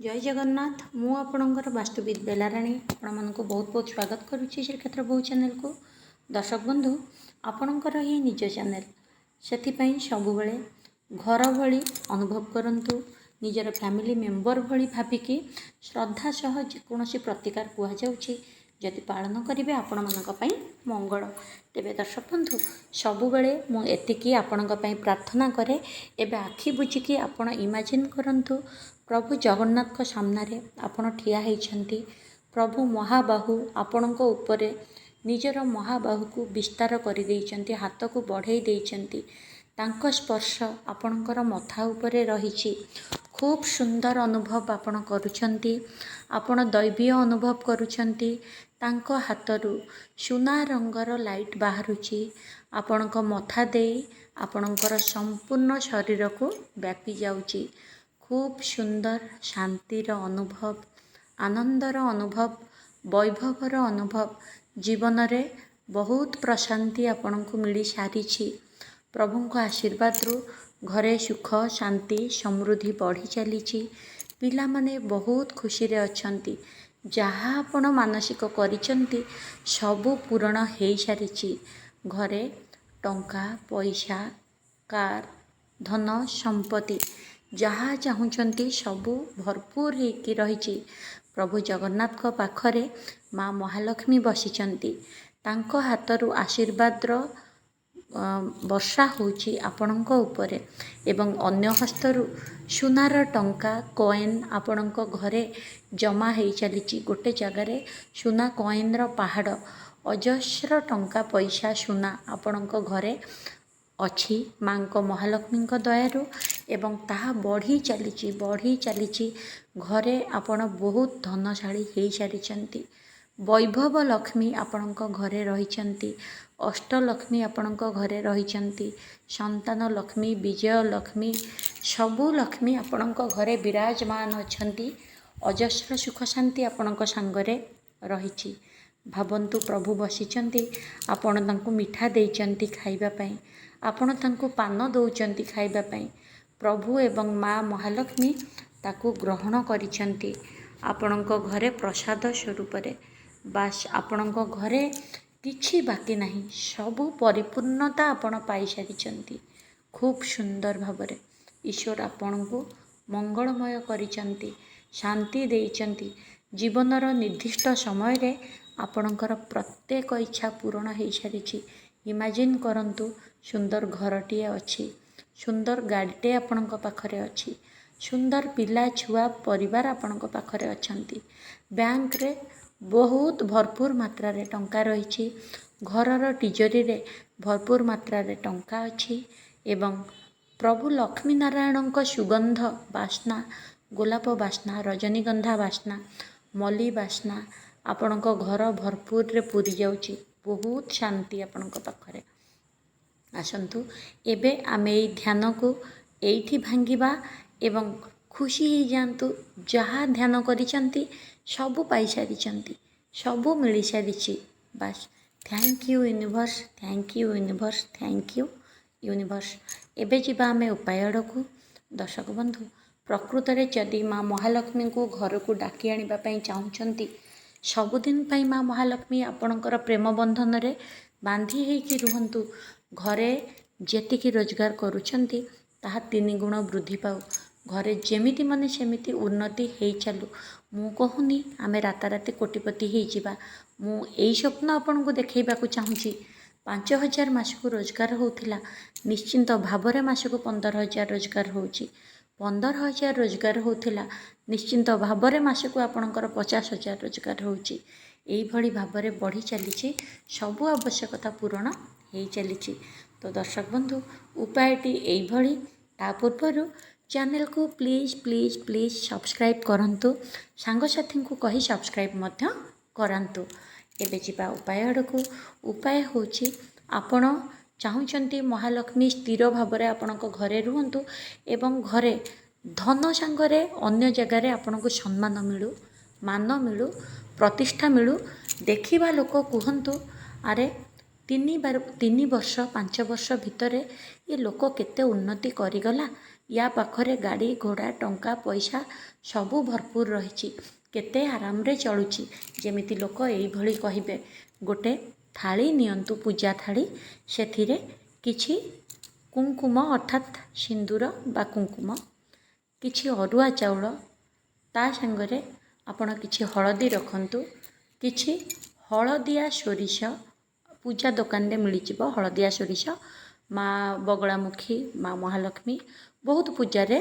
जय जगन्नाथ मु आपणकर वास्तुविद बेलाराणी आपको बहुत बहुत स्वागत करुच्ची श्रीक्षेत्र बहु चैनल को। दर्शक बंधु आपणकर ही निज चैनल से सब घर भली अनुभव करंतु निजर फैमिली मेंबर भली भाविकी श्रद्धा सह जेकोसी प्रतिकार कहुच्छी जदि पालन करेंगे आपण मानी मंगल। तेरे दर्शक बंधु सबुबले मुझे आपण प्रार्थना करे एवं आखि बुझिकी आपण इमेजिन करंतु प्रभु जगन्नाथ सामने आपण ठिया होती। प्रभु महाबाहु आपण उपरे निजर महाबाहु को विस्तार कर हाथ को बढ़ई देइछंती। तांको स्पर्श आपणकर मथा उपरे रही खूब सुंदर अनुभव आपण करुछंती। आपण दैवीय अनुभव करुछंती। तांको हाथरू सुना रंगर लाइट बाहरुची आपणक मथा दे आपणकर संपूर्ण शरीर को व्यापी जाउची। खूब सुंदर शांतिर अनुभव, आनंदर अनुभव, वैभवर अनुभव जीवन रे बहुत प्रशांति आपण को मिली सारी। प्रभु को आशीर्वाद रु घरे सुख शांति समृद्धि बढ़ी चली। पिला माने बहुत खुशी रे अछंती। जहाँ आपण मानसिक करिसंती सबु पूरण हो सारी। घरे टंका पैसा कार धन संपत्ति जहाँ चाहूँगी सबू भरपूर होकि रही। प्रभु जगन्नाथ को पाखरे माँ महालक्ष्मी बसिचंती। तांको हाथरू आशीर्वाद वर्षा होची आपणक उपरे एवं अन्य हस्तरू सुनार टंका कॉइन आपणक घरे जमा हो चली। गोटे जगार सुना कॉइन पहाड़ अजस्र टंका पैसा सुना आपणक घरे अच्छी माँ को महालक्ष्मी दयारु एवं ताहा बढ़ी चली घरे आपण बहुत धनशाली हो सारी। वैभव लक्ष्मी आपणक घरे रही। अष्टलक्ष्मी आपणक घरे रही। संतान लक्ष्मी विजय लक्ष्मी सबु लक्ष्मी आपणक घरे विराजमान अछंती। अजस्र सुख शांति आपणक सांगरे रही। भावन्तु प्रभु बसिचंती आपण तांको मिठा देइचंती खाइबा पई आपण तांको पान दौचंती खाइबा पई प्रभु एवं माँ महालक्ष्मी ताकू ग्रहण करिसंती आपणक घरे प्रसाद स्वरूप रे। बास आपणक घरे किछि बाकी नहीं सबु परिपूर्णता आपण पाई सारिचंती। खूब सुंदर भावरे ईश्वर आपण को मंगलमय करिसंती शांति देइचंती। जीवनर निर्दिष्ट समय रे आपणकर प्रत्येक इच्छा पूर्ण हो सारी। इमेजिन करंतु सुंदर घरटीए अच्छी सुंदर गाड़ीटे आपणक पाखरे अच्छी सुंदर पिला छुआ परिवार आपणक पाखरे अछंती। बैंक रे बहुत भरपूर मात्रा रे टंका रही। घरर तिजोरी रे भरपूर मात्रा रे टंका अच्छी एवं प्रभु लक्ष्मी नारायण सुगंध बास्ना गोलाप बास्ना रजनीगंधा बास्ना मल्ली बास्ना आपणक घर भरपूर रे पूरी जाउची। बहुत शांति आपणक पाखरे। आसंतु एबे आमे एई ध्यान को एठी भांगिबा एवं खुशी ही जांतु। जहाँ ध्यान करिसंती सबु पाई सारिचंती सबु मिली सारिची। बस thank you universe thank you universe thank you universe. एबे जिबा आमे उपाय आड़कू। दर्शक बंधु प्रकृत रे जदि माँ महालक्ष्मी को घर को डाकी आनिबा पई चाहुचंती सबुदिन पाई माँ महालक्ष्मी आपणकर प्रेम बंधन रे बांधी हेकि रुहंतु। घरे जेतिकी रोजगार करुछंती ताहा 3 गुण वृद्धि पाऊ। घरे जेमिति माने सेमिति उन्नति हेई चालू। मु कहूनी आमे राताराति कोटिपति हेई जिबा। मु एई स्वप्न आपनको देखैबा को चाहूची। 5000 मासको रोजगार होउथिला निश्चिंत भावरे मासको 15000 रोजगार होउची। 15000 रोजगार होउथिला निश्चिंत भावरे मासको आपणकर 50000 रोजगार होउची। एई भली भावरे बढ़ी चलीची सबु आवश्यकता पूर्ण हेई चलीची। तो दर्शक बंधु उपायटी एई भली ता पूर्वरु चैनल को प्लीज प्लीज प्लीज सब्सक्राइब करंतु सांगसाथी को कही सब्सक्राइब मध्य करंतु। एबे जिबा उपाय आड़कू। उपाय होची आपण चाहूचंती महालक्ष्मी स्थिर भावरे आपणक घरे रुहंतु एवं घरे धन सांगरे अन्य जगार आपनको सम्मान मिलू मान मिलू प्रतिष्ठा मिलू। देखिबा लोक कहंतु अरे 3 वर्ष 5 वर्ष भितर ये लोक केते उन्नति करिगला या पाखरे गाड़ी घोड़ा टंका पैसा सबू भरपूर रही केते आराम रे चलुची जेमिति लोक एइभଳି कहिबे गोटे थाली नियंतु पूजा थाली सेथिरे किछि कुंकुम अर्थात सिंदूर बा कुंकुम किछि अरुआ चाउल ता संगरे आपण किछि हळदी रखंतु किछि हळदिया सोरिष पूजा दुकान रे मिली जिवो हळदिया सोरिष माँ बगलामुखी माँ महालक्ष्मी बहुत पूजा रे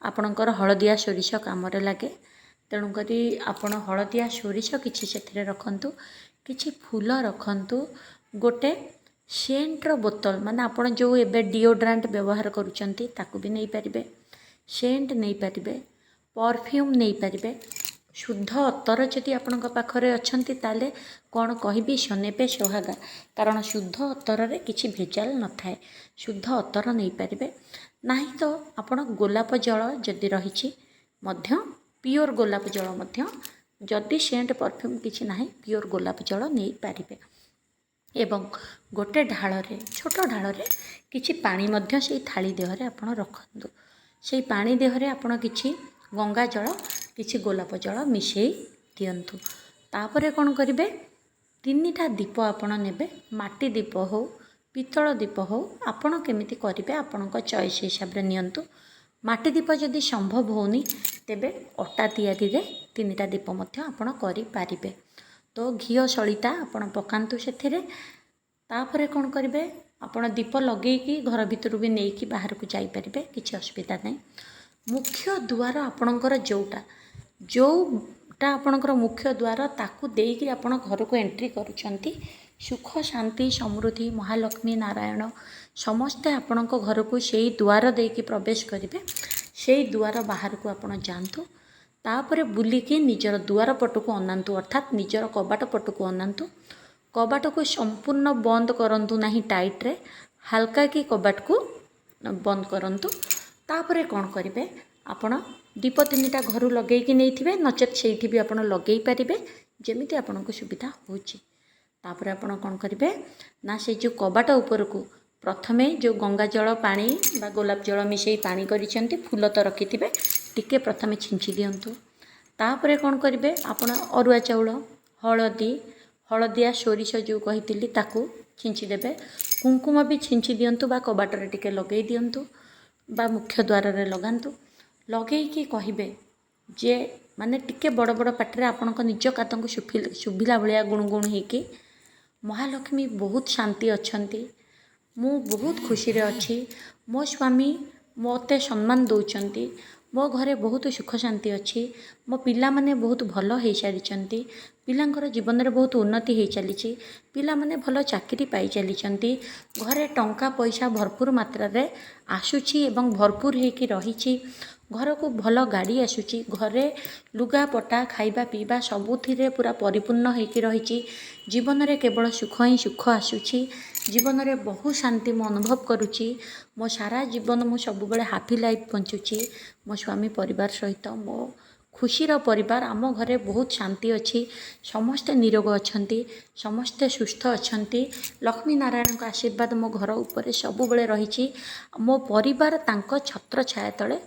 आपणकर हळदिया सोरिष काम रे लागे तेणु करी आपण हळदिया सोरिष किछि सेथिरे रखंतु किछि फूल रखंतु गोटे सेंटर बोतल माने आपण जो एबे डिओड्रेंट व्यवहार करूचंती ताकू भी नहीं पारिबे सेंट नहीं पारिबे परफ्यूम नहीं पारिबे शुद्ध अतर जदि आपण पाखरे अछंती ताले कौन कहबी शनेपे सोहागा कारण शुद्ध अतर रे किछि भेजाल न थाए शुद्ध अतर नहीं पारिबे नाही तो आपण गोलाप जल जदि रहिछि मध्य प्योर गोलाप जल मध्य जदि सेंट परफ्यूम किछि नाही प्योर गोलाप जल नहीं पारिबे एवं गोटे ढाଳରେ छोट ढाଳରେ किछि पानी मध्य सेई थाली देहरे आपण रखंतु सेई पानी देहरे आपण किछि गंगा जल किछि गोलाप जल मिसेई दियंतु तापरे कोन करिवे तीनिटा दीप आपण नेबे माटी दीप हो पितल दीप हो आपण केमिति करिवे आपणक चॉइस हिसाब रे नियंतु माटी दीप जदि संभव होनी तेबे अटा तैयारी रे तीनिटा दीप मध्य आपण करि पारिबे तो घीओ सलिता आपण पकांतु सेथिरे तापरे कोन करिवे आपण दीप लगेकी घर भितर भी नेकी बाहर को जाई परिबे किछि असुविधा नहीं मुख्य द्वार आपणकर जोटा आपणकर मुख्य द्वार ताकू देकी आपण घर को एंट्री करूछंती सुख शांति समृद्धि महालक्ष्मी नारायण समस्ते आपणक घर को सेई द्वार देकी प्रवेश करिवे सेई द्वार बाहर को आपण जानतु तापरे बुलिकी निजर द्वार पटको अनांतु अर्थात निजर कबाट पटको अनांतु कबाट को संपूर्ण बंद करंतु नहीं टाइट रे हल्का की कबाट को बंद करंतु तापरे कौन करिवे आपण दीप तीनिटा घर लगेकी नैथिबे नचेत सेठी भी आपण लगेई पारिबे जेमिति आपनको सुविधा होची तापरे आपण कौन करिवे ना से जो कबाट ऊपर को प्रथमे जो गंगा जल पानी बा गोलाप जल मिसेई पानी करिसेंती फूल तो रखिथिबे टिके प्रथमे छिंची दियंतु तापरे कौन करिवे आपण अरुआ चाउल हळदी हळदिया सोरिष जो कहितिली ताकू छिंची देबे कुंकुम भी छिंची दियंतु बा कबाट रे टिके लगेई दियंतु बा मुख्य द्वार रे लगांतु लगेई कहिबे जे माने टिके बड़ बड़ पाटरे आपणक निज कातंको सुभिला भलिया गुणगुण हेकी महालक्ष्मी बहुत शांति अछंती मु बहुत खुशी रे अछि मो स्वामी मोते सम्मान दौचंती मो घरे बहुत सुख शांति अच्छी मो पिला माने बहुत भल हो सारी पिलांकर जीवन में बहुत उन्नति हो चली पिला माने भल चाकरी पाई चली घरे टंका पैसा भरपूर मात्रा रे आसुची एवं भरपूर होकी रही घर को भल गाड़ी आसुची घरे लुगा पटा खाइबा पीवा सबुथिरे पूरा परिपूर्ण होकी रही जीवन में केवल सुख ही सुख आसुची जीवन में बहुत शांति मु अनुभव करुच्ची मो सारा जीवन मु सब बेले हापी लाइफ बंचुची मो स्वामी परिवार सहित मो खुशीर परिवार आम घरे बहुत शांति अच्छी समस्ते निरोग अच्छी समस्ते सुस्थ अच्छी लक्ष्मी नारायण का आशीर्वाद मो घर उपर सब बेले रही मो परिवार तांको छत्र छाया तले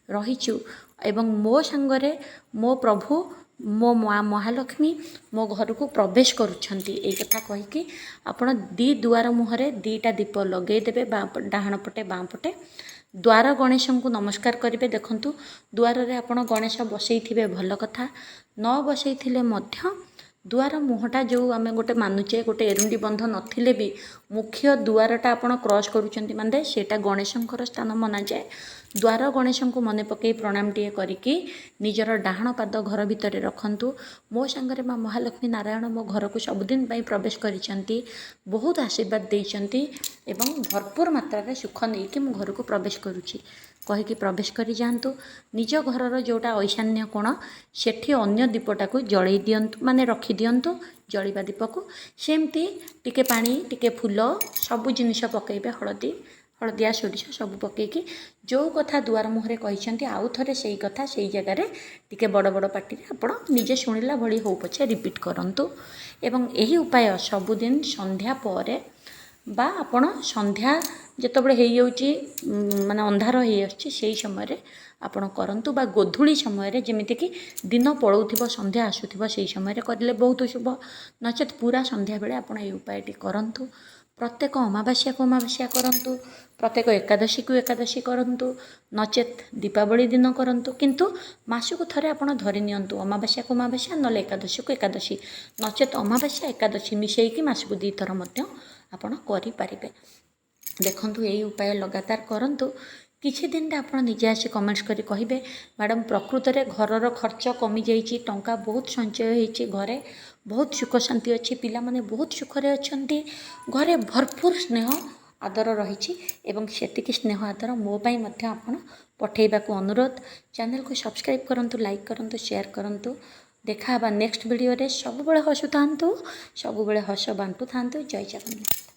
रहीचु एवं मो संगरे मो प्रभु मो माँ महालक्ष्मी मो घर को प्रवेश करुछंती एई कथा कहिकी आपण दी द्वार मुहरे दीटा दीप लगे देबे डाहाण पटे बाँ पटे द्वार गणेश को नमस्कार करेंगे देखंतु द्वार रे आपण गणेश बसई भल कथा न बसई द्वार मुहटा जो आम गोटे मानुचे गोटे एरुंडी बंध नथिले भी मुख्य द्वारटा आपण क्रॉस करूचंती माने सेटा गणेशंकर स्थान मना जाए द्वार गणेश को मन पकई प्रणाम टे करिकी निजर डाहाण पाद घर भितर रखंतु मो संगरे माँ महालक्ष्मी नारायण मो घर को सबुदिन प्रवेश करिसंती बहुत आशीर्वाद देइचंती एवं भरपूर मात्रा रे सुख नहीं मो घर को प्रवेश करुची कहीकि प्रवेश करी जातु निज घरर जोटा ऐशान्य कोण सेठी अन्य दीपटा को जलई दियंतु माने रखी दियंतु जलिबा दीप को सेमती टिके पानी टिके फूल सबु जिनिस पकेबे हळदिया सोरिष सब पकेकी जो कथा दुआर मुहरे कहिसंती आउ थरे सेई कथा सेई जगह रे टिके बड़ बड़ पार्टी रे आपण निजे शुणिला भली हो पछे रिपीट करंतु एवं एही उपाय सबुदिन संध्या परे बा आपण संध्या ଯେତେବେଳେ ହେଇଯାଉଛି ମାନେ ଅନ୍ଧାର ହେଇଆସୁଛି ସେଇ ସମୟରେ ଆପଣ କରନ୍ତୁ, ବା ଗୋଧୂଳି ସମୟରେ ଯେମିତିକି ଦିନ ପଳାଉଥିବ ସନ୍ଧ୍ୟା ଆସୁଥିବ ସେଇ ସମୟରେ କରିଲେ ବହୁତ ଶୁଭ। ନଚେତ୍ ପୁରା ସନ୍ଧ୍ୟାବେଳେ ଆପଣ এই ଉପାୟଟି କରନ୍ତୁ। ପ୍ରତ୍ୟେକ ଅମାବାସ୍ୟାକୁ ଅମାବାସ୍ୟା କରନ୍ତୁ, ପ୍ରତ୍ୟେକ ଏକାଦଶୀକୁ ଏକାଦଶୀ କରନ୍ତୁ, ନଚେତ୍ ଦୀପାବଳି ଦିନ କରନ୍ତୁ। କିନ୍ତୁ ମାସକୁ ଥରେ ଆପଣ ଧରି ନିଅନ୍ତୁ, ଅମାବାସ୍ୟାକୁ ଅମାବାସ୍ୟା ନହେଲେ ଏକାଦଶୀକୁ ଏକାଦଶୀ, ନଚେତ୍ ଅମାବାସ୍ୟା ଏକାଦଶୀ ମିଶାଇକି ମାସକୁ 2 ଥର ମଧ୍ୟ ଆପଣ କରିପାରିବେ। ଦେଖନ୍ତୁ ଏଇ ଉପାୟ ଲଗାତାର କରନ୍ତୁ। କିଛି ଦିନରେ ଆପଣ ନିଜେ ଆସି କମେଣ୍ଟସ୍ କରି କହିବେ ମ୍ୟାଡ଼ାମ୍ ପ୍ରକୃତରେ ଘରର ଖର୍ଚ୍ଚ କମିଯାଇଛି, ଟଙ୍କା ବହୁତ ସଞ୍ଚୟ ହେଇଛି, ଘରେ ବହୁତ ସୁଖ ଶାନ୍ତି ଅଛି, ପିଲାମାନେ ବହୁତ ସୁଖରେ ଅଛନ୍ତି, ଘରେ ଭରପୁର ସ୍ନେହ ଆଦର ରହିଛି ଏବଂ ସେତିକି ସ୍ନେହ ଆଦର ମୋ ପାଇଁ ମଧ୍ୟ ଆପଣ ପଠାଇବାକୁ ଅନୁରୋଧ। ଚ୍ୟାନେଲକୁ ସବସ୍କ୍ରାଇବ୍ କରନ୍ତୁ, ଲାଇକ୍ କରନ୍ତୁ, ସେୟାର କରନ୍ତୁ। ଦେଖା ହେବା ନେକ୍ସଟ ଭିଡ଼ିଓରେ। ସବୁବେଳେ ହସୁଥାନ୍ତୁ, ସବୁବେଳେ ହସ ବାଣ୍ଟୁଥାନ୍ତୁ। ଜୟ ଜଗନ୍ନାଥ।